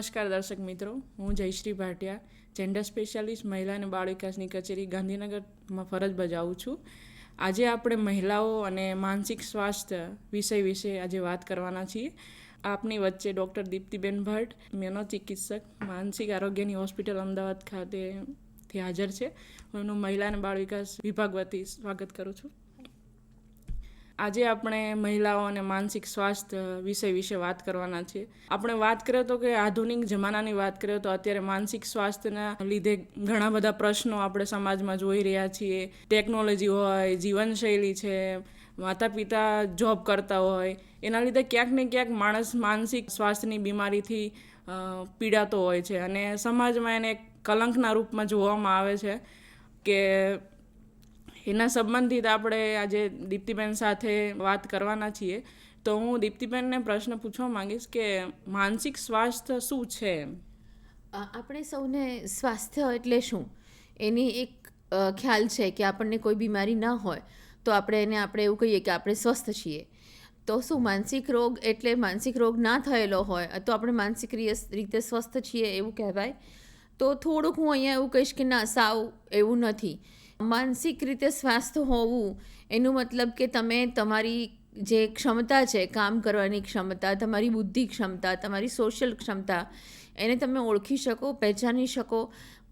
નમસ્કાર દર્શક મિત્રો, હું જયશ્રી ભાટિયા, જેન્ડર સ્પેશિયાલિસ્ટ મહિલા અને બાળ વિકાસની કચેરી ગાંધીનગરમાં ફરજ બજાવું છું. આજે આપણે મહિલાઓ અને માનસિક સ્વાસ્થ્ય વિષય વિશે આજે વાત કરવાના છીએ. આપની વચ્ચે ડૉક્ટર દીપ્તિબેન ભટ્ટ, મનોચિકિત્સક, માનસિક આરોગ્યની હોસ્પિટલ અમદાવાદ ખાતેથી હાજર છે. હું એમનું મહિલા અને બાળ વિકાસ વિભાગ વતી સ્વાગત કરું છું. આજે આપણે મહિલાઓ અને માનસિક સ્વાસ્થ્ય વિષય વિશે વાત કરવાના છીએ. આપણે વાત કરીએ તો કે આધુનિક જમાનાની વાત કરીએ તો અત્યારે માનસિક સ્વાસ્થ્યના લીધે ઘણા બધા પ્રશ્નો આપણે સમાજમાં જોઈ રહ્યા છીએ. ટેકનોલોજી હોય, જીવનશૈલી છે, માતા પિતા જોબ કરતા હોય, એના લીધે ક્યાંક ને ક્યાંક માણસ માનસિક સ્વાસ્થ્યની બીમારીથી પીડાતો હોય છે અને સમાજમાં એને કલંકના રૂપમાં જોવામાં આવે છે. કે એના સંબંધિત આપણે આજે દીપ્તિબેન સાથે વાત કરવાના છીએ. તો હું દીપ્તિબેનને પ્રશ્ન પૂછવા માંગીશ કે માનસિક સ્વાસ્થ્ય શું છે? આપણે સૌને સ્વાસ્થ્ય એટલે શું એની એક ખ્યાલ છે કે આપણને કોઈ બીમારી ના હોય તો આપણે એવું કહીએ કે આપણે સ્વસ્થ છીએ. તો શું માનસિક રોગ એટલે માનસિક રોગ ના થયેલો હોય તો આપણે માનસિક રીતે સ્વસ્થ છીએ એવું કહેવાય? તો થોડુંક હું અહીંયા એવું કહીશ કે ના, સાવ એવું નથી. માનસિક રીતે સ્વાસ્થ્ય હોવું એનું મતલબ કે તમે તમારી જે ક્ષમતા છે, કામ કરવાની ક્ષમતા, તમારી બુદ્ધિ ક્ષમતા, તમારી સોશિયલ ક્ષમતા, એને તમે ઓળખી શકો, પહેચાની શકો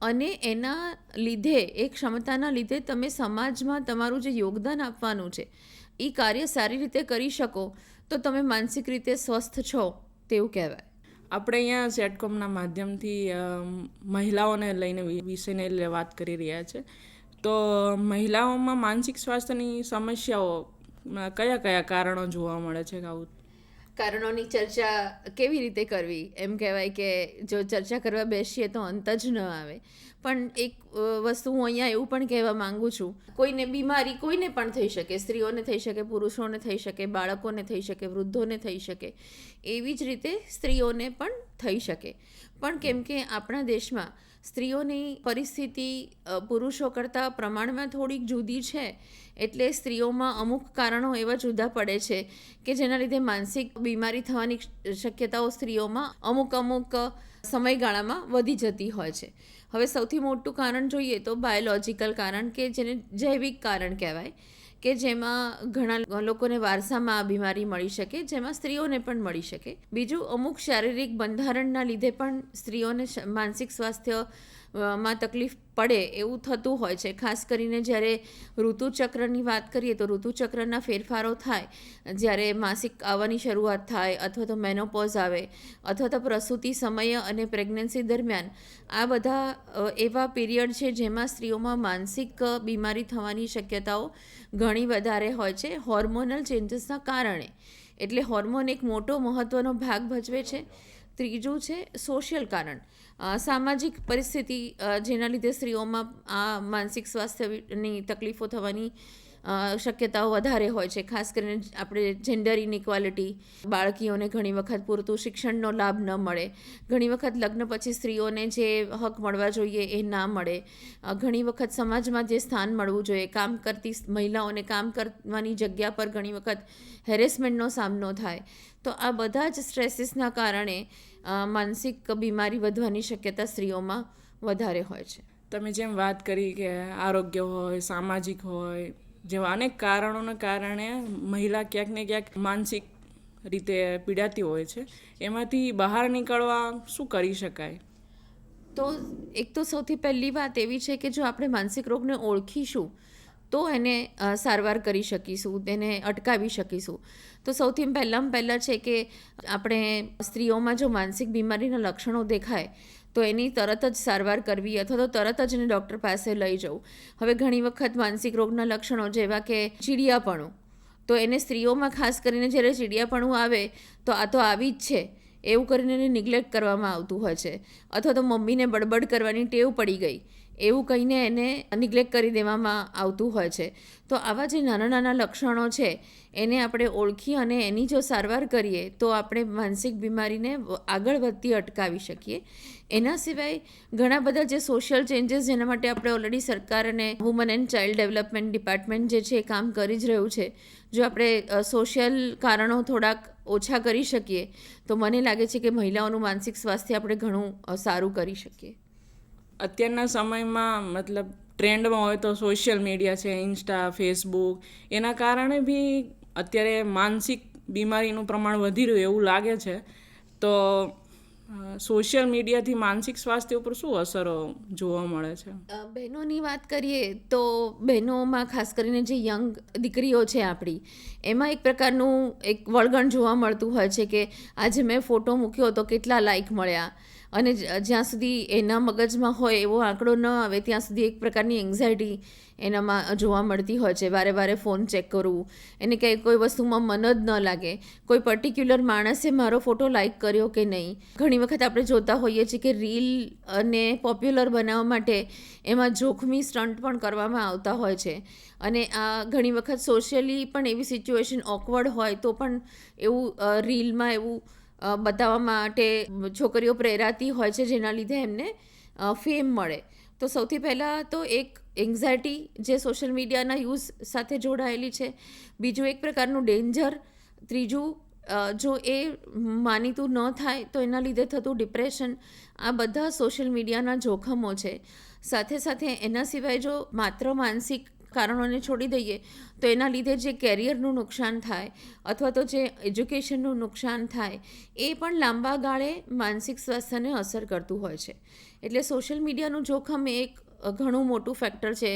અને એના લીધે, એ ક્ષમતાના લીધે તમે સમાજમાં તમારું જે યોગદાન આપવાનું છે એ કાર્ય સારી રીતે કરી શકો તો તમે માનસિક રીતે સ્વસ્થ છો તેવું કહેવાય. આપણે અહીંયા સેટકોમના માધ્યમથી મહિલાઓને લઈને વિષયને વાત કરી રહ્યા છે. તો મહિલાઓમાં માનસિક સ્વાસ્થ્યની સમસ્યાઓ કયા કયા કારણો જોવા મળે છે? કારણોની ચર્ચા કેવી રીતે કરવી એમ કહેવાય કે જો ચર્ચા કરવા બેસીએ તો અંત જ ન આવે. પણ એક વસ્તુ હું અહીંયા એવું પણ કહેવા માગું છું, કોઈને બીમારી કોઈને પણ થઈ શકે, સ્ત્રીઓને થઈ શકે, પુરુષોને થઈ શકે, બાળકોને થઈ શકે, વૃદ્ધોને થઈ શકે, એવી જ રીતે સ્ત્રીઓને પણ થઈ શકે. પણ કેમ કે આપણા દેશમાં સ્ત્રીઓની પરિસ્થિતિ પુરુષો કરતાં પ્રમાણમાં થોડીક જુદી છે એટલે સ્ત્રીઓમાં અમુક કારણો એવા જુદા પડે છે કે જેના લીધે માનસિક બીમારી થવાની શક્યતાઓ સ્ત્રીઓમાં અમુક સમયગાળામાં વધી જતી હોય છે. હવે સૌથી મોટું કારણ જોઈએ તો બાયોલોજિકલ કારણ, કે જેને જૈવિક કારણ કહેવાય, કે જેમાં ઘણા લોકોને વારસામાં આ બીમારી મળી શકે, જેમાં સ્ત્રીઓને પણ મળી શકે. બીજું, અમુક શારીરિક બંધારણના લીધે પણ સ્ત્રીઓને માનસિક સ્વાસ્થ્ય માં તકલીફ પડે એવું થતું હોય છે. ખાસ કરીને જ્યારે ઋતુચક્રની વાત કરીએ તો ઋતુચક્રના ફેરફારો થાય, જ્યારે માસિક આવવાની શરૂઆત થાય અથવા તો મેનોપોઝ આવે અથવા તો પ્રસૂતિ સમયે અને પ્રેગ્નન્સી દરમિયાન, આ બધા એવા પીરિયડ છે જેમાં સ્ત્રીઓમાં માનસિક બીમારી થવાની શક્યતાઓ ઘણી વધારે હોય છે હોર્મોનલ ચેન્જીસના કારણે. એટલે હોર્મોન એક મોટો મહત્ત્વનો ભાગ ભજવે છે. ત્રીજું છે સોશિયલ કારણ, સામાજિક પરિસ્થિતિ, જેના લીધે સ્ત્રીઓમાં આ માનસિક સ્વાસ્થ્યની તકલીફો થવાની શક્યતાઓ વધારે હોય છે. ખાસ કરીને આપણે જેન્ડર ઇનઇક્વાલિટી, બાળકીઓને ઘણી વખત પૂરતું શિક્ષણનો લાભ ન મળે, ઘણી વખત લગ્ન પછી સ્ત્રીઓને જે હક મળવા જોઈએ એ ના મળે, ઘણી વખત સમાજમાં જે સ્થાન મળવું જોઈએ, કામ કરતી મહિલાઓને કામ કરવાની જગ્યા પર ઘણી વખત હેરેસમેન્ટનો સામનો થાય. તો આ બધા જ સ્ટ્રેસીસના કારણે માનસિક બીમારી વધવાની શક્યતા સ્ત્રીઓમાં વધારે હોય છે. તમે જેમ વાત કરી કે આરોગ્ય હોય, સામાજિક હોય, જેવા અનેક કારણોના કારણે મહિલા ક્યાંક ને ક્યાંક માનસિક રીતે પીડાતી હોય છે. એમાંથી બહાર નીકળવા શું કરી શકાય? તો એક તો સૌથી પહેલી વાત એવી છે કે જો આપણે માનસિક રોગને ઓળખીશું તો એને સારવાર કરી શકીશું, તેને અટકાવી શકીશું. તો સૌથી પહેલાં છે કે આપણે સ્ત્રીઓમાં જો માનસિક બીમારીના લક્ષણો દેખાય તો એની તરત જ સારવાર કરવી અથવા તો તરત જ એને ડૉક્ટર પાસે લઈ જવું. હવે ઘણી વખત માનસિક રોગના લક્ષણો જેવા કે ચીડિયાપણું, તો એને સ્ત્રીઓમાં ખાસ કરીને જ્યારે ચીડિયાપણું આવે તો આ તો આવી જ છે એવું કરીને એને નિગ્લેક્ટ કરવામાં આવતું હોય છે, અથવા તો મમ્મીને બડબડ કરવાની ટેવ પડી ગઈ એવું કહીને એને નિગ્લેક્ટ કરી દેવામાં આવતું હોય છે. તો આવા જે નાના નાના લક્ષણો છે એને આપણે ઓળખી અને એની જો સારવાર કરીએ તો આપણે માનસિક બીમારીને આગળ વધતી અટકાવી શકીએ. એના સિવાય ઘણા બધા જે સોશિયલ ચેન્જીસ, જેના માટે આપણે ઓલરેડી સરકાર અને woman and child development department જે છે એ કામ કરી જ રહ્યું છે. જો આપણે સોશિયલ કારણો થોડાક ઓછા કરી શકીએ તો મને લાગે છે કે મહિલાઓનું માનસિક સ્વાસ્થ્ય આપણે ઘણું સારું કરી શકીએ. અત્યારના સમયમાં મતલબ ટ્રેન્ડમાં હોય તો સોશિયલ મીડિયા છે, ઇન્સ્ટા, ફેસબુક, એના કારણે બી અત્યારે માનસિક બીમારીનું પ્રમાણ વધી રહ્યું એવું લાગે છે. તો સોશિયલ મીડિયાથી માનસિક સ્વાસ્થ્ય ઉપર શું અસરો જોવા મળે છે? બહેનોની વાત કરીએ તો બહેનોમાં ખાસ કરીને જે યંગ દીકરીઓ છે આપણી, એમાં એક પ્રકારનું એક વળગણ જોવા મળતું હોય છે કે આજે મેં ફોટો મૂક્યો તો કેટલા લાઇક મળ્યા, અને જ્યાં સુધી એના મગજમાં હોય એવો આંકડો ન આવે ત્યાં સુધી એક પ્રકારની એન્ઝાયટી એનામાં જોવા મળતી હોય છે. વારે વારે ફોન ચેક કરવું, એને કંઈ કોઈ વસ્તુમાં મન જ ન લાગે, કોઈ પર્ટિક્યુલર માણસે મારો ફોટો લાઇક કર્યો કે નહીં. ઘણી વખત આપણે જોતા હોઈએ છીએ કે રીલ અને પોપ્યુલર બનાવવા માટે એમાં જોખમી સ્ટન્ટ પણ કરવામાં આવતા હોય છે, અને આ ઘણી વખત સોશિયલી પણ એવી સિચ્યુએશન ઓકવર્ડ હોય તો પણ એવું રીલમાં એવું બતાવવા માટે છોકરીઓ પ્રેરાતી હોય છે, જેના લીધે એમને ફેમ મળે. તો સૌથી પહેલાં તો એક એન્ઝાયટી જે સોશિયલ મીડિયાના યુઝ સાથે જોડાયેલી છે, બીજું એક પ્રકારનું ડેન્જર, ત્રીજું જો એ માનીતું ન થાય તો એના લીધે થતું ડિપ્રેશન. આ બધા સોશિયલ મીડિયાના જોખમો છે. સાથે સાથે એના સિવાય જો માત્ર માનસિક કારણોને છોડી દઈએ તો એના લીધે જે કેરિયરનું નુકસાન થાય અથવા તો જે એજ્યુકેશનનું નુકસાન થાય એ પણ લાંબા ગાળે માનસિક સ્વાસ્થ્યને અસર કરતું હોય છે. એટલે સોશિયલ મીડિયાનું જોખમ એ એક ઘણું મોટું ફેક્ટર છે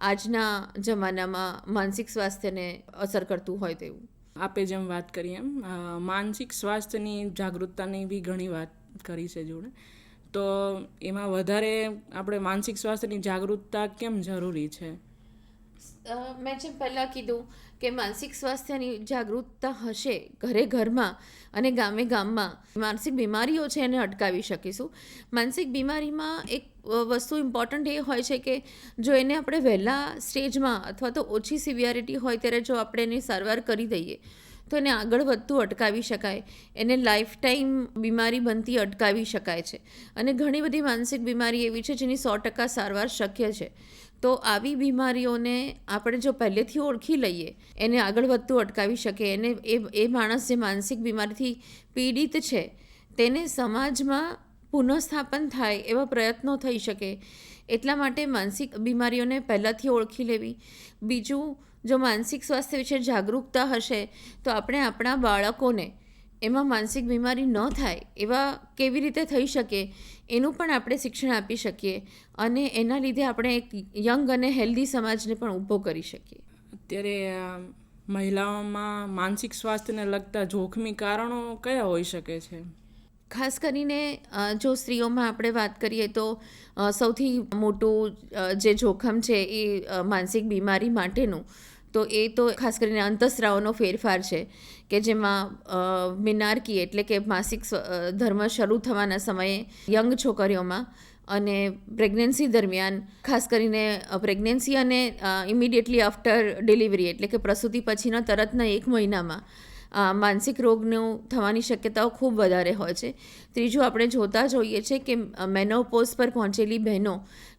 આજના જમાનામાં માનસિક સ્વાસ્થ્યને અસર કરતું હોય તેવું. આપે જેમ વાત કરી એમ માનસિક સ્વાસ્થ્યની જાગૃતતાની બી ઘણી વાત કરી છે જોડે, તો એમાં વધારે આપણે માનસિક સ્વાસ્થ્યની જાગૃતતા કેમ જરૂરી છે? મેં જેમ પહેલાં કીધું કે માનસિક સ્વાસ્થ્યની જાગૃતતા હશે ઘરે ઘરમાં અને ગામે ગામમાં, માનસિક બીમારીઓ છે એને અટકાવી શકીશું. માનસિક બીમારીમાં એક વસ્તુ ઇમ્પોર્ટન્ટ એ હોય છે કે જો એને આપણે વહેલા સ્ટેજમાં અથવા તો ઓછી સિવિયરિટી હોય ત્યારે જો આપણે એની સારવાર કરી દઈએ તો એને આગળ વધતું અટકાવી શકાય, એને લાઈફ ટાઈમ બીમારી બનતી અટકાવી શકાય છે. અને ઘણી બધી માનસિક બીમારી એવી છે જેની 100% સારવાર શક્ય છે. તો આવી બીમારીઓને આપણે જો પહેલેથી ઓળખી લઈએ, એને આગળ વધતું અટકાવી શકીએ, એને એ માણસ જે માનસિક બીમારીથી પીડિત છે તેને સમાજમાં પુનઃસ્થાપન થાય એવા પ્રયત્નો થઈ શકે. એટલા માટે માનસિક બીમારીઓને પહેલાંથી ઓળખી લેવી. બીજું, જો માનસિક સ્વાસ્થ્ય વિશે જાગૃતતા હશે તો આપણે આપણા બાળકોને એમાં માનસિક બીમારી ન થાય એવા કેવી રીતે થઈ શકે એનું પણ આપણે શિક્ષણ આપી શકીએ, અને એના લીધે આપણે એક યંગ અને હેલ્ધી સમાજને પણ ઊભો કરી શકીએ. અત્યારે મહિલાઓમાં માનસિક સ્વાસ્થ્યને લગતા જોખમી કારણો કયા હોઈ શકે છે? ખાસ કરીને જો સ્ત્રીઓમાં આપણે વાત કરીએ તો સૌથી મોટું જે જોખમ છે એ માનસિક બીમારી માટેનું તો એ તો ખાસ કરીને અંતઃસ્રાવનો ફેરફાર છે કે જેમાં મિનારકી એટલે કે માસિક ધર્મ શરૂ થવાના સમયે યંગ છોકરીઓમાં અને પ્રેગ્નન્સી દરમિયાન, ખાસ કરીને પ્રેગ્નન્સી અને ઇમિડિયેટલી આફ્ટર ડિલિવરી એટલે કે પ્રસૂતિ પછીના તરતના 1 મહિનામાં માનસિક રોગનું થવાની શક્યતાઓ ખૂબ વધારે હોય છે. ત્રીજું, આપણે જોતા જોઈએ છે કે મેનોપોઝ પર પહોંચેલી બહેનો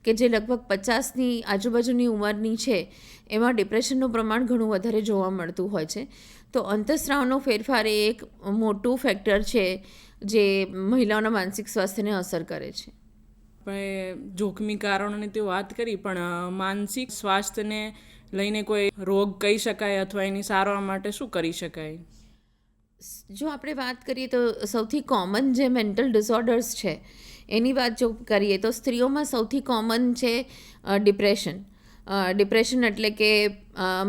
કે જે લગભગ 50ની આજુબાજુની ઉંમરની છે એમાં ડિપ્રેશનનું પ્રમાણ ઘણું વધારે જોવા મળતું હોય છે. તો અંતઃસ્રાવનો ફેરફાર એ એક મોટું ફેક્ટર છે જે મહિલાઓના માનસિક સ્વાસ્થ્યને અસર કરે છે. આપણે જોખમી કારણોની તો વાત કરી, પણ માનસિક સ્વાસ્થ્યને લઈને કોઈ રોગ કહી શકાય અથવા એની સારવાર માટે શું કરી શકાય? જો આપણે વાત કરીએ તો સૌથી કોમન જે મેન્ટલ ડિસઓર્ડર્સ છે એની વાત જો કરીએ તો સ્ત્રીઓમાં સૌથી કોમન છે ડિપ્રેશન. ડિપ્રેશન એટલે કે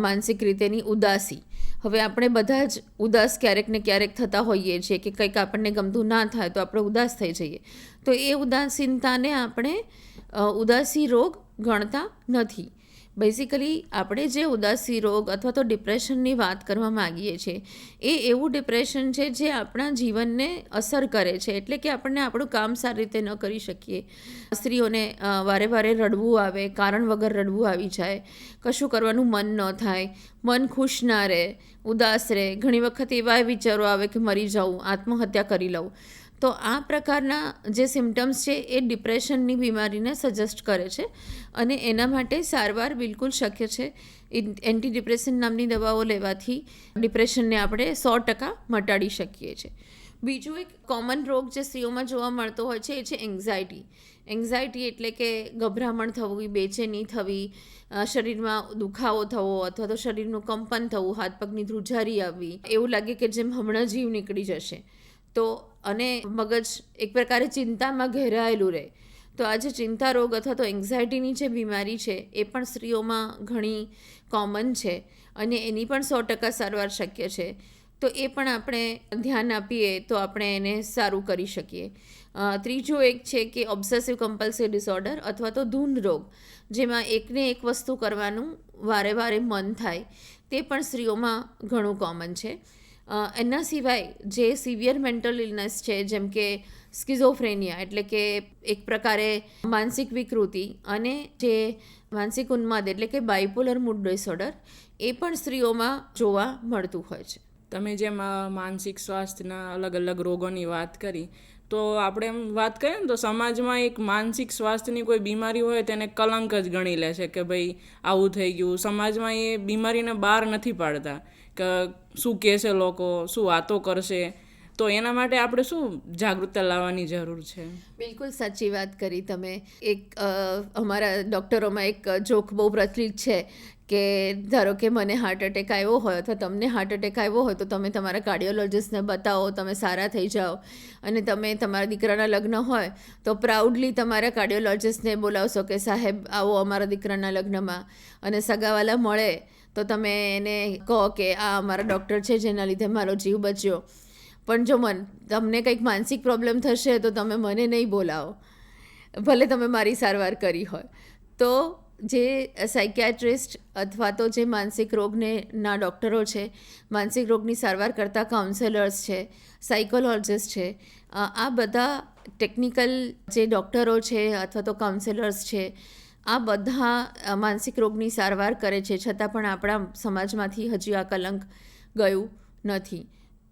માનસિક રીતેની ઉદાસી. હવે આપણે બધા જ ઉદાસ ક્યારેક ને ક્યારેક થતા હોઈએ છીએ કે કંઈક આપણને ગમતું ના થાય તો આપણે ઉદાસ થઈ જઈએ. તો એ ઉદાસીનતાને આપણે ઉદાસી રોગ ગણતા નથી. બેઝિકલી આપણે જે ઉદાસી રોગ અથવા તો ડિપ્રેશનની વાત કરવા માગીએ છીએ એ એવું ડિપ્રેશન છે જે આપણા જીવનને અસર કરે છે, એટલે કે આપણને આપણું કામ સારી રીતે ન કરી શકીએ. સ્ત્રીઓને વારે વારે રડવું આવે, કારણ વગર રડવું આવી જાય, કશું કરવાનું મન ન થાય, મન ખુશ ના રહે, ઉદાસ રહે, ઘણી વખત એવા વિચારો આવે કે મરી જાઉં, આત્મહત્યા કરી લઉં. તો આ પ્રકારના જે સિમ્ટમ્સ છે એ ડિપ્રેશનની બીમારીને સજેસ્ટ કરે છે અને એના માટે સારવાર બિલકુલ શક્ય છે. એન્ટી ડિપ્રેશન નામની દવાઓ લેવાથી ડિપ્રેશનને આપણે 100% મટાડી શકીએ છીએ. બીજું એક કોમન રોગ જે સ્ત્રીઓમાં જોવા મળતો હોય છે એ છે એન્ઝાયટી એટલે કે ગભરામણ થવી, બેચેની થવી, શરીરમાં દુખાવો થવો અથવા તો શરીરનું કંપન થવું, હાથ પગની ધ્રુજારી આવવી, એવું લાગે કે જેમ હમણાં જીવ નીકળી જશે. તો અને મગજ એક પ્રકારે ચિંતામાં ઘેરાયેલું રહે. તો આ જે ચિંતા રોગ અથવા તો એન્ઝાયટીની જે બીમારી છે એ પણ સ્ત્રીઓમાં ઘણી કોમન છે અને એની પણ 100% સારવાર શક્ય છે. તો એ પણ આપણે ધ્યાન આપીએ તો આપણે એને સારું કરી શકીએ. ત્રીજું એક છે કે ઓબ્સેસિવ કમ્પલ્સિવ ડિસઓર્ડર અથવા તો ધૂન રોગ, જેમાં એકને એક વસ્તુ કરવાનું વારે વારે મન થાય, તે પણ સ્ત્રીઓમાં ઘણું કોમન છે. એના સિવાય જે સિવિયર મેન્ટલ ઇલનેસ છે, જેમ કે સ્કિઝોફ્રેનિયા એટલે કે એક પ્રકારે માનસિક વિકૃતિ, અને જે માનસિક ઉન્માદ એટલે કે બાયપોલર મૂડ ડિસઓર્ડર, એ પણ સ્ત્રીઓમાં જોવા મળતું હોય છે. તમે જેમ માનસિક સ્વાસ્થ્યના અલગ અલગ રોગોની વાત કરી, તો આપણે એમ વાત કરીએ ને તો સમાજમાં એક માનસિક સ્વાસ્થ્યની કોઈ બીમારી હોય તેને કલંક જ ગણી લે છે કે ભાઈ આવું થઈ ગયું. સમાજમાં એ બીમારીને બહાર નથી પાડતા કે શું કહેશે લોકો, શું વાતો કરશે. તો એના માટે આપણે શું જાગૃતતા લાવવાની જરૂર છે? બિલકુલ સાચી વાત કરી તમે. એક અમારા ડૉક્ટરોમાં એક જોક બહુ પ્રચલિત છે કે ધારો કે મને હાર્ટ એટેક આવ્યો હોય અથવા તમને હાર્ટ એટેક આવ્યો હોય તો તમે તમારા કાર્ડિયોલોજિસ્ટને બતાવો, તમે સારા થઈ જાઓ, અને તમે તમારા દીકરાના લગ્ન હોય તો પ્રાઉડલી તમારા કાર્ડિયોલોજિસ્ટને બોલાવશો કે સાહેબ આવો અમારા દીકરાના લગ્નમાં, અને સગાવાલા મળે તો તમે એને કહો કે આ અમારા ડૉક્ટર છે જેના લીધે મારો જીવ બચ્યો. પણ જો તમને કંઈક માનસિક પ્રોબ્લેમ થશે તો તમે મને નહીં બોલાવો, ભલે તમે મારી સારવાર કરી હોય. તો જે સાયકિયાટ્રિસ્ટ અથવા તો જે માનસિક રોગના ડૉક્ટરો છે, માનસિક રોગની સારવાર કરતા કાઉન્સેલર્સ છે, સાયકોલોજિસ્ટ છે, આ બધા ટેકનિકલ જે ડૉક્ટરો છે અથવા તો કાઉન્સેલર્સ છે, આ બધા માનસિક રોગની સારવાર કરે છે, છતાં પણ આપણા સમાજમાંથી હજી આ કલંક ગયું નથી.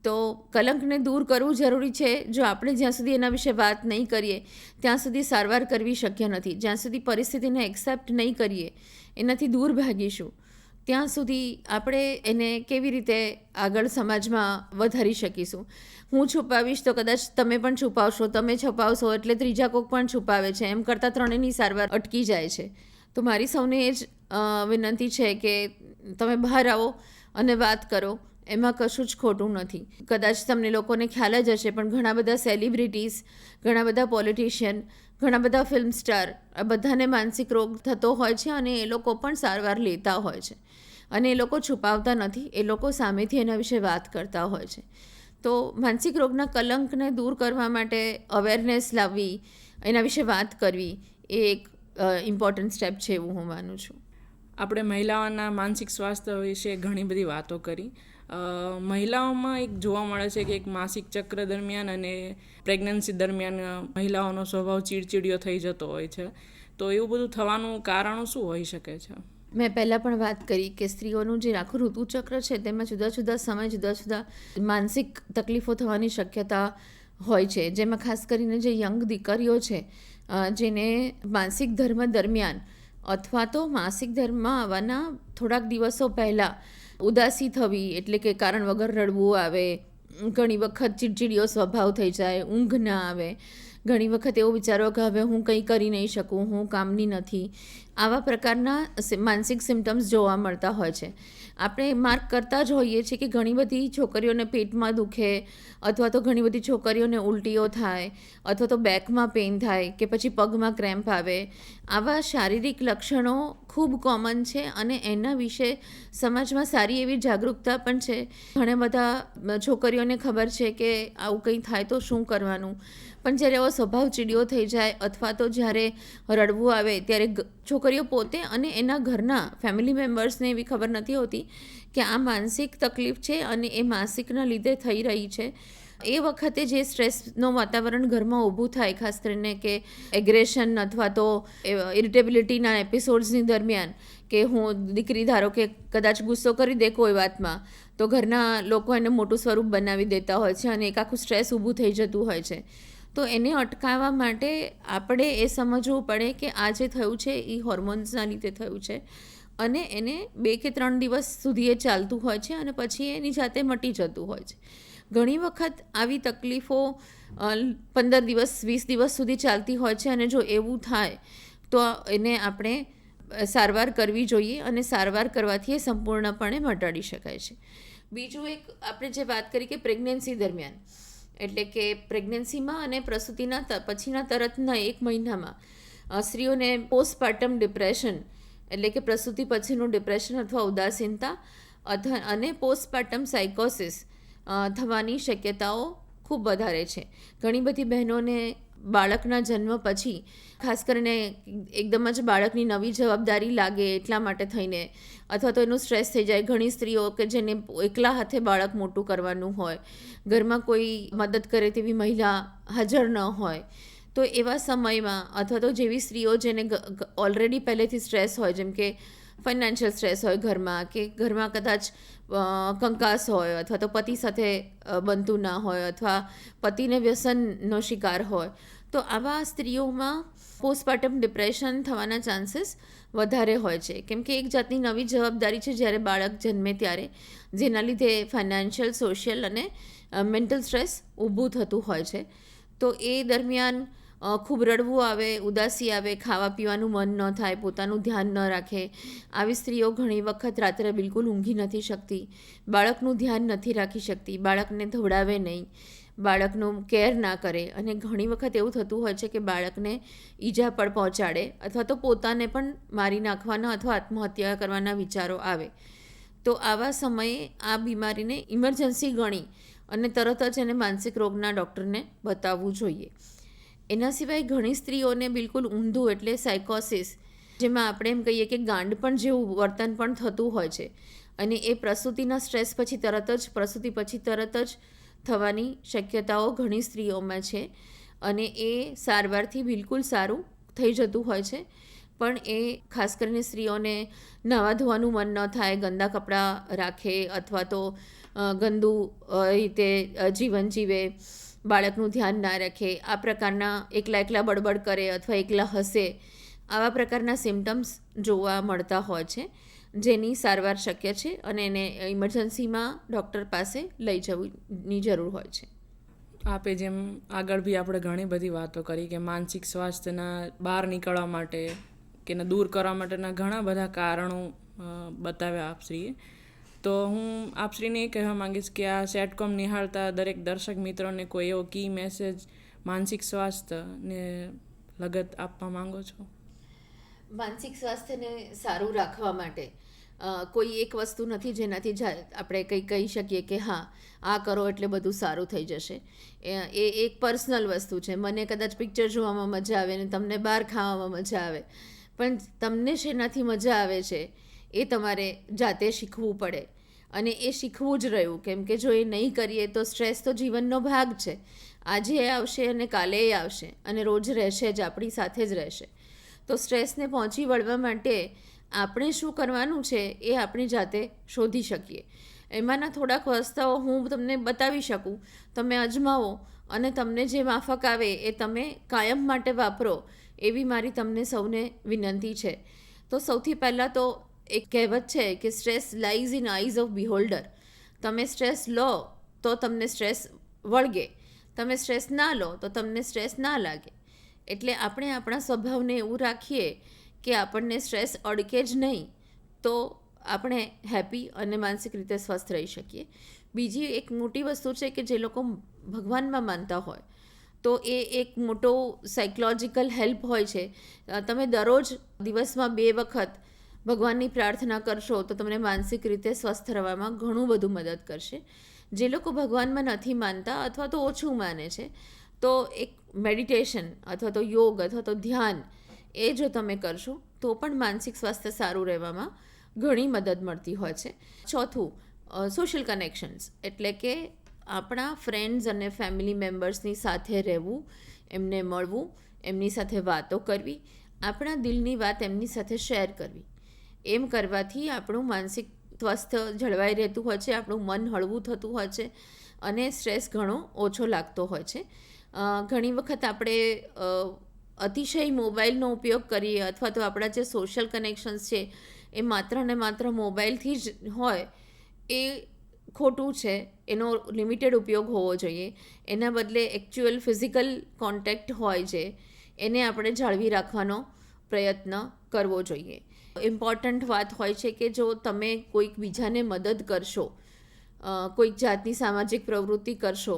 તો કલંકને દૂર કરવું જરૂરી છે. જો આપણે જ્યાં સુધી એના વિશે વાત નહીં કરીએ ત્યાં સુધી સારવાર કરવી શક્ય નથી. જ્યાં સુધી પરિસ્થિતિને એક્સેપ્ટ નહીં કરીએ, એનાથી દૂર ભાગીશું, ત્યાં સુધી આપણે એને કેવી રીતે આગળ સમાજમાં વધારી શકીશું? હું છુપાવીશ તો કદાચ તમે પણ છુપાવશો, તમે છુપાવશો એટલે ત્રીજા કોઈક પણ છુપાવે છે, એમ કરતાં ત્રણેયની સારવાર અટકી જાય છે. તો મારી સૌને એ જ વિનંતી છે કે તમે બહાર આવો અને વાત કરો, એમાં કશું જ ખોટું નથી. કદાચ તમને લોકોને ખ્યાલ જ હશે, પણ ઘણા બધા સેલિબ્રિટીઝ, ઘણા બધા પોલિટિશિયન, ઘણા બધા ફિલ્મ સ્ટાર, આ બધાને માનસિક રોગ થતો હોય છે અને એ લોકો પણ સારવાર લેતા હોય છે, અને એ લોકો છુપાવતા નથી, એ લોકો સામેથી એના વિશે વાત કરતા હોય છે. તો માનસિક રોગના કલંકને દૂર કરવા માટે અવેરનેસ લાવવી, એના વિશે વાત કરવી, એ એક ઇમ્પોર્ટન્ટ સ્ટેપ છે એવું હું માનું છું. આપણે મહિલાઓના માનસિક સ્વાસ્થ્ય વિશે ઘણી બધી વાતો કરી. મહિલાઓમાં એક જોવા મળે છે કે એક માસિક ચક્ર દરમિયાન અને પ્રેગ્નન્સી દરમિયાન મહિલાઓનો સ્વભાવ ચીડચીડિયો થઈ જતો હોય છે. તો એવું બધું થવાનું કારણો શું હોઈ શકે છે? મેં પહેલાં પણ વાત કરી કે સ્ત્રીઓનું જે આખું ઋતુચક્ર છે તેમાં જુદા જુદા સમય જુદા જુદા માનસિક તકલીફો થવાની શક્યતા હોય છે. જેમાં ખાસ કરીને જે યંગ દીકરીઓ છે, જેને માસિક ધર્મ દરમિયાન અથવા તો માસિક ધર્મ આવવાના થોડાક દિવસો પહેલાં ઉદાસી થવી, એટલે કે કારણ વગર રડવું આવે, ઘણી વખત ચીડચીડિયો સ્વભાવ થઈ જાય, ઊંઘ ના આવે, ઘણી વખત એવો વિચારો કે હવે હું કંઈ કરી નહીં શકું, હું કામની નથી, આવા પ્રકારના માનસિક સિમ્ટમ્સ જોવા મળતા હોય છે. આપણે માર્ક કરતા જ હોઈએ છીએ કે ઘણી બધી છોકરીઓને પેટમાં દુખે, અથવા તો ઘણી બધી છોકરીઓને ઉલટીઓ થાય, અથવા તો બેકમાં પેઇન થાય, કે પછી પગમાં ક્રેમ્પ આવે. આવા શારીરિક લક્ષણો ખૂબ કોમન છે અને એના વિશે સમાજમાં સારી એવી જાગૃતતા પણ છે. ઘણા બધા છોકરીઓને ખબર છે કે આવું કંઈ થાય તો શું કરવાનું, પણ જ્યારે એવો સ્વભાવ ચીડિયો થઈ જાય અથવા તો જ્યારે રડવું આવે ત્યારે છોકરીઓ પોતે અને એના ઘરના ફેમિલી મેમ્બર્સને એવી ખબર નથી હોતી કે આ માનસિક તકલીફ છે અને એ માનસિકના લીધે થઈ રહી છે. એ વખતે જે સ્ટ્રેસનું વાતાવરણ ઘરમાં ઊભું થાય, ખાસ કરીને કે એગ્રેશન અથવા તો ઇરિટેબિલિટીના એપિસોડ્સની દરમિયાન, કે હું દીકરી ધારો કે કદાચ ગુસ્સો કરી દે કોઈ વાતમાં, તો ઘરના લોકો એને મોટું સ્વરૂપ બનાવી દેતા હોય છે અને એક આખું સ્ટ્રેસ ઊભું થઈ જતું હોય છે. તો એને અટકાવવા માટે આપણે એ સમજવું પડે કે આ જે થયું છે એ હોર્મોન્સના લીધે થયું છે, અને એને 2 કે 3 દિવસ સુધી એ ચાલતું હોય છે અને પછી એની જાતે મટી જતું હોય છે. ઘણી વખત આવી તકલીફો 15 દિવસ 20 દિવસ સુધી ચાલતી હોય છે અને જો એવું થાય તો એને આપણે સારવાર કરવી જોઈએ અને સારવાર કરવાથી એ સંપૂર્ણપણે મટાડી શકાય છે. બીજું એક આપણે જે વાત કરી કે પ્રેગ્નન્સી દરમિયાન, એટલે કે પ્રેગ્નન્સીમાં અને પ્રસૂતિના પછીના તરતના 1 મહિનામાં સ્ત્રીઓને પોસ્ટપાર્ટમ ડિપ્રેશન એટલે કે પ્રસૂતિ પછીનું ડિપ્રેશન અથવા ઉદાસીનતા અને પોસ્ટપાર્ટમ સાયકોસિસ થવાની શક્યતાઓ ખૂબ વધારે છે. ઘણી બધી બહેનોને બાળકના જન્મ પછી ખાસ કરીને એકદમ જ બાળકની નવી જવાબદારી લાગે એટલા માટે થઈને અથવા તો એનું સ્ટ્રેસ થઈ જાય. ઘણી સ્ત્રીઓ કે જેને એકલા હાથે બાળક મોટું કરવાનું હોય, ઘરમાં કોઈ મદદ કરે તેવી મહિલા હાજર ન હોય, તો એવા સમયમાં અથવા તો જેવી સ્ત્રીઓ જેને ઓલરેડી પહેલેથી સ્ટ્રેસ હોય, જેમ કે ફાઇનાન્શિયલ સ્ટ્રેસ હોય ઘરમાં, કે ઘરમાં કદાચ કંકાસ હોય અથવા તો પતિ સાથે બનતું ના હોય અથવા પતિને વ્યસનનો શિકાર હોય, તો આવા સ્ત્રીઓમાં પોસ્ટપાર્ટમ ડિપ્રેશન થવાના ચાન્સીસ વધારે હોય છે. કેમ કે એક જાતની નવી જવાબદારી છે જ્યારે બાળક જન્મે ત્યારે, જેના લીધે ફાઇનાન્શિયલ, સોશિયલ અને મેન્ટલ સ્ટ્રેસ ઊભું થતું હોય છે. તો એ દરમિયાન ખૂબ રડવું આવે, ઉદાસી આવે, ખાવા પીવાનું મન ન થાય, પોતાનું ધ્યાન ન રાખે. આવી સ્ત્રીઓ ઘણી વખત રાત્રે બિલકુલ ઊંઘી નથી શકતી, બાળકનું ધ્યાન નથી રાખી શકતી, બાળકને ધવડાવે નહીં, બાળકનું કેર ના કરે અને ઘણી વખત એવું થતું હોય છે કે બાળકને ઈજા પણ પહોંચાડે અથવા તો પોતાને પણ મારી નાખવાના અથવા આત્મહત્યા કરવાના વિચારો આવે. તો આવા સમયે આ બીમારીને ઇમરજન્સી ગણી અને તરત જ એને માનસિક રોગના ડૉક્ટરને બતાવવું જોઈએ. એના સિવાય ઘણી સ્ત્રીઓને બિલકુલ ઊંધું એટલે સાયકોસિસ, જેમાં આપણે એમ કહીએ કે ગાંડપણ જેવું વર્તન પણ થતું હોય છે અને એ પ્રસૂતિના સ્ટ્રેસ પછી પ્રસૂતિ પછી તરત જ થવાની શક્યતાઓ ઘણી સ્ત્રીઓમાં છે અને એ સારવારથી બિલકુલ સારું થઈ જતું હોય છે. પણ એ ખાસ કરીને સ્ત્રીઓને નહાવા ધોવાનું મન ન થાય, ગંદા કપડાં રાખે અથવા તો ગંદુ રીતે જીવન જીવે, બાળકનું ધ્યાન ના રાખે, આ પ્રકારના એકલા બડબડ કરે અથવા એકલા હસે, આવા પ્રકારના સિમ્ટમ્સ જોવા મળતા હોય છે, જેની સારવાર શક્ય છે અને એને ઇમરજન્સીમાં ડૉક્ટર પાસે લઈ જવાની જરૂર હોય છે. આપે જેમ આગળ બી આપણે ઘણી બધી વાતો કરી કે માનસિક સ્વાસ્થ્યના બહાર નીકળવા માટે કે એને દૂર કરવા માટેના ઘણા બધા કારણો બતાવ્યા આપશ્રીએ. તો હું આપશ્રીને એ કહેવા માંગીશ કે આ સેટકોમ નિહાળતા દરેક દર્શક મિત્રોને કોઈ એવો કી મેસેજ માનસિક સ્વાસ્થ્યને લગત આપવા માંગો છો? માનસિક સ્વાસ્થ્યને સારું રાખવા માટે કોઈ એક વસ્તુ નથી જેનાથી આપણે કંઈ કહી શકીએ કે હા આ કરો એટલે બધું સારું થઈ જશે. એ એક પર્સનલ વસ્તુ છે. મને કદાચ પિક્ચર જોવામાં મજા આવે ને તમને બહાર ખાવામાં મજા આવે, પણ તમને શેનાથી મજા આવે છે એ તમારે જાતે શીખવું પડે અને એ શીખવું જ રહ્યું. કેમ કે જો એ નહીં કરીએ તો સ્ટ્રેસ તો જીવનનો ભાગ છે. આજે એ આવશે અને કાલે એ આવશે અને રોજ રહેશે જ, આપણી સાથે જ રહેશે. તો સ્ટ્રેસને પહોંચી વળવા માટે આપણે શું કરવાનું છે એ આપણી જાતે શોધી શકીએ. એમાંના થોડાક રસ્તાઓ હું તમને બતાવી શકું, તમે અજમાવો અને તમને જે માફક આવે એ તમે કાયમ માટે વાપરો, એવી મારી તમને સૌને વિનંતી છે. તો સૌથી પહેલાં તો એક કહેવત છે કે stress lies in eyes of beholder. તમે સ્ટ્રેસ લો તો તમને સ્ટ્રેસ વળગે, તમે સ્ટ્રેસ ના લો તો તમને સ્ટ્રેસ ના લાગે. એટલે આપણે આપણા સ્વભાવને એવું રાખીએ કે આપણને સ્ટ્રેસ અડકે જ નહીં, તો આપણે હેપી અને માનસિક રીતે સ્વસ્થ રહી શકીએ. બીજી એક મોટી વસ્તુ છે કે જે લોકો ભગવાનમાં માનતા હોય તો એ એક મોટો સાયકોલોજીકલ હેલ્પ હોય છે. તમે દરરોજ દિવસમાં 2 વખત ભગવાનની પ્રાર્થના કરશો તો તમને માનસિક રીતે સ્વસ્થ રહેવામાં ઘણું બધું મદદ કરશે. જે લોકો ભગવાનમાં નથી માનતા અથવા તો ઓછું માને છે, તો એક મેડિટેશન અથવા તો યોગ અથવા તો ધ્યાન એ જો તમે કરશો તો પણ માનસિક સ્વાસ્થ્ય સારું રહેવામાં ઘણી મદદ મળતી હોય છે. ચોથું, સોશિયલ કનેક્શન્સ, એટલે કે આપણા ફ્રેન્ડ્સ અને ફેમિલી મેમ્બર્સની સાથે રહેવું, એમને મળવું, એમની સાથે વાતો કરવી, આપણા દિલની વાત એમની સાથે શેર કરવી. એમ કરવાથી આપણું માનસિક સ્વાસ્થ્ય જળવાઈ રહેતું હોય છે, આપણું મન હળવું થતું હોય છે અને સ્ટ્રેસ ઘણો ઓછો લાગતો હોય છે. ઘણી વખત આપણે અતિશય મોબાઈલનો ઉપયોગ કરીએ અથવા તો આપણા જે સોશિયલ કનેક્શન્સ છે એ માત્ર ને માત્ર મોબાઈલથી જ હોય એ ખોટું છે. એનો લિમિટેડ ઉપયોગ હોવો જોઈએ. એના બદલે એકચ્યુઅલ ફિઝિકલ કોન્ટેક્ટ હોય જે એને આપણે જાળવી રાખવાનો પ્રયત્ન કરવો જોઈએ. ઇમ્પોર્ટન્ટ વાત હોય છે કે જો તમે કોઈક બીજાને મદદ કરશો, કોઈક જાતની સામાજિક પ્રવૃત્તિ કરશો,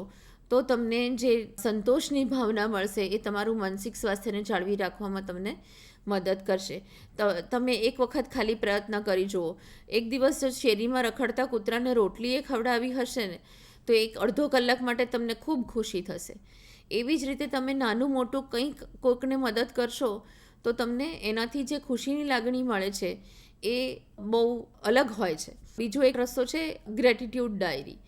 તો તમને જે સંતોષની ભાવના મળશે એ તમારું માનસિક સ્વાસ્થ્યને જાળવી રાખવામાં તમને મદદ કરશે. તમે એક વખત ખાલી પ્રયત્ન કરી જુઓ. એક દિવસ જો શેરીમાં રખડતા કૂતરાને રોટલી એ ખવડાવી હશે ને તો એક અડધો કલાક માટે તમને ખૂબ ખુશી થશે. એવી જ રીતે તમે નાનું મોટું કંઈક કોઈકને મદદ કરશો તો તમને એનાથી જે ખુશીની લાગણી મળે છે એ બહુ અલગ હોય છે. બીજો એક રસ્તો છે ગ્રેટિટ્યૂડ ડાયરી.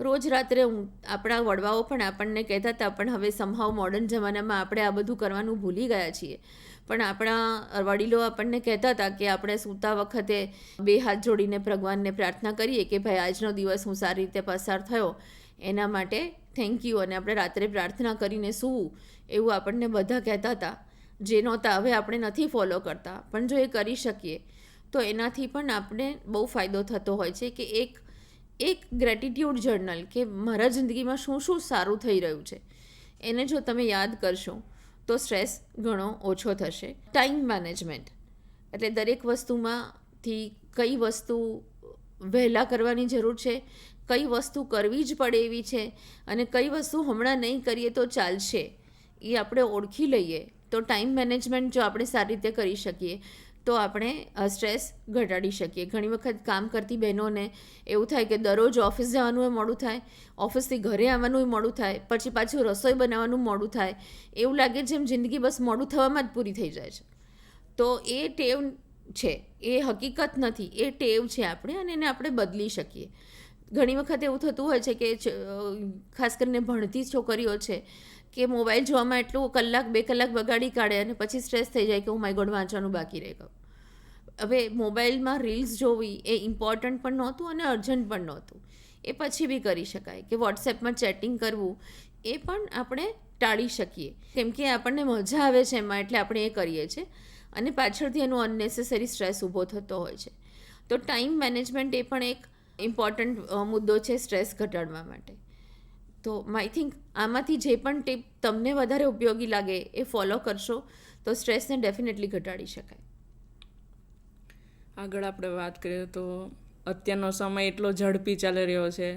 રોજ રાત્રે આપણા વડવાઓ પણ આપણને કહેતા હતા, પણ હવે સમહાવ મોડર્ન જમાનામાં આપણે આ બધું કરવાનું ભૂલી ગયા છીએ. પણ આપણા વડીલો આપણને કહેતા હતા કે આપણે સૂતા વખતે 2 હાથ જોડીને ભગવાનને પ્રાર્થના કરીએ કે ભાઈ આજનો દિવસ હું સારી રીતે પસાર થયો એના માટે થેન્ક યુ, અને આપણે રાત્રે પ્રાર્થના કરીને સૂવું એવું આપણને બધા કહેતા હતા. જે નહોતા હવે આપણે નથી ફોલો કરતા, પણ જો એ કરી શકીએ તો એનાથી પણ આપણે બહુ ફાયદો થતો હોય છે કે એક ગ્રેટિટ્યૂડ જર્નલ કે મારા જિંદગીમાં શું શું સારું થઈ રહ્યું છે એને જો તમે યાદ કરશો તો સ્ટ્રેસ ઘણો ઓછો થશે. ટાઈમ મેનેજમેન્ટ એટલે દરેક વસ્તુમાંથી કઈ વસ્તુ વહેલા કરવાની જરૂર છે, કઈ વસ્તુ કરવી જ પડે એવી છે, અને કઈ વસ્તુ હમણાં નહીં કરીએ તો ચાલશે એ આપણે ઓળખી લઈએ તો ટાઈમ મેનેજમેન્ટ જો આપણે સારી રીતે કરી શકીએ તો આપણે સ્ટ્રેસ ઘટાડી શકીએ. ઘણી વખત કામ કરતી બહેનોને એવું થાય કે દરરોજ ઓફિસ જવાનું મોડું થાય, ઓફિસથી ઘરે આવવાનું મોડું થાય, પછી પાછું રસોઈ બનાવવાનું મોડું થાય, એવું લાગે જેમ જિંદગી બસ મોડું થવામાં જ પૂરી થઈ જાય છે. તો એ ટેવ છે, એ હકીકત નથી, એ ટેવ છે આપણે, અને એને આપણે બદલી શકીએ. ઘણી વખત એવું થતું હોય છે કે ખાસ કરીને ભણતી છોકરીઓ છે કે મોબાઈલ જોવામાં એટલું 1-2 કલાક બગાડી કાઢે અને પછી સ્ટ્રેસ થઈ જાય કે હું માય ગોડ વાંચવાનું બાકી રહી ગયું. હવે મોબાઈલમાં રીલ્સ જોવી એ ઇમ્પોર્ટન્ટ પણ નહોતું અને અર્જન્ટ પણ નહોતું, એ પછી બી કરી શકાય. કે વોટ્સએપમાં ચેટિંગ કરવું એ પણ આપણે ટાળી શકીએ કેમ કે આપણને મજા આવે છે એમાં, એટલે આપણે એ કરીએ છીએ અને પાછળથી એનો અનનેસેસરી સ્ટ્રેસ ઊભો થતો હોય છે. તો ટાઈમ મેનેજમેન્ટ એ પણ એક ઇમ્પોર્ટન્ટ મુદ્દો છે સ્ટ્રેસ ઘટાડવા માટે. તો આઈ થિંક આમાંથી જે પણ ટીપ તમને વધારે ઉપયોગી લાગે એ ફોલો કરશો તો સ્ટ્રેસને ડેફિનેટલી ઘટાડી શકાય. આગળ આપણે વાત કરીએ તો અત્યારનો સમય એટલો ઝડપી ચાલી રહ્યો છે,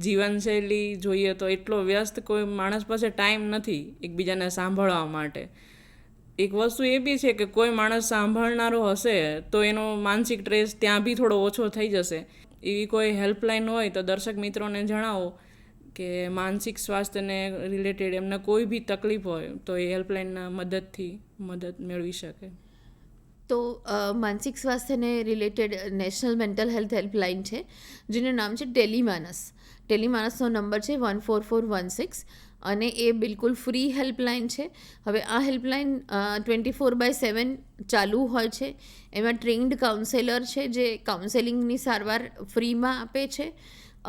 જીવનશૈલી જોઈએ તો એટલો વ્યસ્ત, કોઈ માણસ પાસે ટાઈમ નથી એકબીજાને સાંભળવા માટે. એક વસ્તુ એ બી છે કે કોઈ માણસ સાંભળનારો હશે તો એનો માનસિક સ્ટ્રેસ ત્યાં બી થોડો ઓછો થઈ જશે. એવી કોઈ હેલ્પલાઇન હોય તો દર્શક મિત્રોને જણાવો કે માનસિક સ્વાસ્થ્યને રિલેટેડ એમને કોઈ બી તકલીફ હોય તો એ હેલ્પલાઇનના મદદથી મદદ મેળવી શકે. તો માનસિક સ્વાસ્થ્યને related national mental health helpline છે જેનું નામ છે ટેલિમાનસ. ટેલિમાનસનો નંબર છે 14416 અને એ બિલકુલ ફ્રી હેલ્પલાઇન છે. હવે આ હેલ્પલાઇન 24/7 ચાલુ હોય છે. એમાં ટ્રેન્ડ કાઉન્સેલર છે જે કાઉન્સેલિંગની સારવાર ફ્રીમાં આપે છે,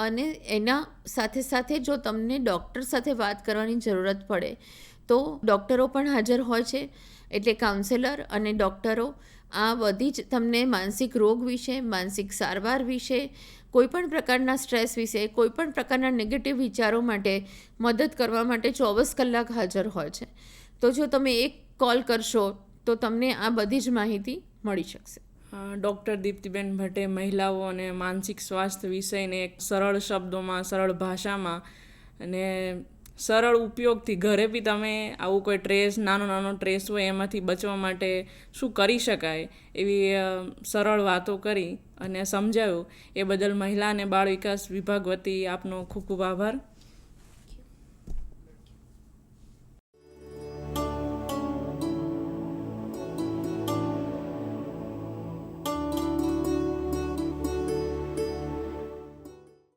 અને એના સાથે સાથે જો તમને ડૉક્ટર સાથે વાત કરવાની જરૂરત પડે તો ડૉક્ટરો પણ હાજર હોય છે. એટલે કાઉન્સેલર અને ડૉક્ટરો આ બધી જ તમને માનસિક રોગ વિશે, માનસિક સારવાર વિશે, કોઈપણ પ્રકારના સ્ટ્રેસ વિશે, કોઈપણ પ્રકારના નેગેટિવ વિચારો માટે મદદ કરવા માટે 24 કલાક હાજર હોય છે. તો જો તમે એક કોલ કરશો તો તમને આ બધી જ માહિતી મળી શકશે. ડૉક્ટર દીપ્તિબેન ભટ્ટે મહિલાઓ અને માનસિક સ્વાસ્થ્ય વિષયને એક સરળ શબ્દોમાં, સરળ ભાષામાં અને સરળ ઉપયોગથી ઘરે બી તમે આવું કોઈ નાનો ટ્રેસ હોય એમાંથી બચવા માટે શું કરી શકાય એવી સરળ વાતો કરી અને સમજાવ્યું. એ બદલ મહિલા અને બાળ વિકાસ વિભાગ વતી આપનો ખૂબ ખૂબ આભાર.